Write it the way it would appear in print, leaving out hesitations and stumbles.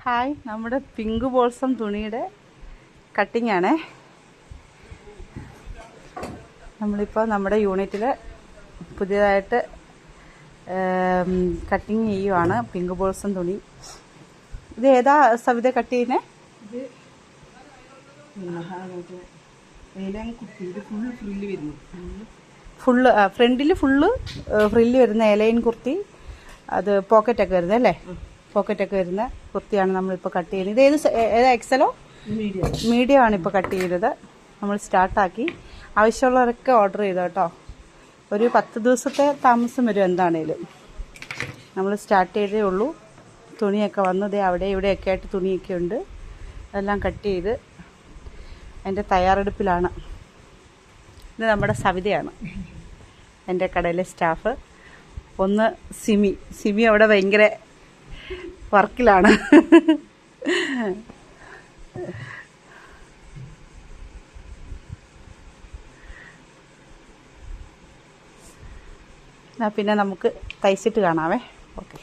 Hi, നമ്മുടെ pink balsam തുണിയുടെ cutting ആണേ. നമ്മളിപ്പോൾ നമ്മുടെ യൂണിറ്റിൽ പുതിയതായിട്ട് കട്ടിങ് ചെയ്യുവാണ് പിങ്ക് ബോൾസം തുണി. ഇത് ഏതാ സവിത കട്ട് ചെയ്യുന്നത്? ഫുള്ള് ഫ്രണ്ടിൽ ഫുള്ള് ഫ്രില്ല് വരുന്ന എലൈൻ കുർത്തി, അത് പോക്കറ്റൊക്കെ വരുന്നത് അല്ലേ? പോക്കറ്റൊക്കെ വരുന്ന കുർത്തിയാണ് നമ്മളിപ്പോൾ കട്ട് ചെയ്യുന്നത്. ഇത് ഏതാ എക്സലോ മീഡിയം ആണ് ഇപ്പോൾ കട്ട് ചെയ്തത്. നമ്മൾ സ്റ്റാർട്ടാക്കി. ആവശ്യമുള്ളവരൊക്കെ ഓർഡർ ചെയ്തോ കേട്ടോ. ഒരു 10 ദിവസത്തെ താമസം വരും എന്താണേലും. നമ്മൾ സ്റ്റാർട്ട് ചെയ്തേ ഉള്ളൂ. തുണിയൊക്കെ വന്നത് അവിടെ ഇവിടെയൊക്കെ ആയിട്ട് തുണിയൊക്കെ ഉണ്ട്. അതെല്ലാം കട്ട് ചെയ്ത് അതിൻ്റെ തയ്യാറെടുപ്പിലാണ്. ഇത് നമ്മുടെ സവിതയാണ്, എൻ്റെ കടയിലെ സ്റ്റാഫ്. ഒന്ന് സിമി അവിടെ ഭയങ്കര വർക്കിലാണ്. പിന്നെ നമുക്ക് തയ്ച്ചിട്ട് കാണാവേ. ഓക്കെ.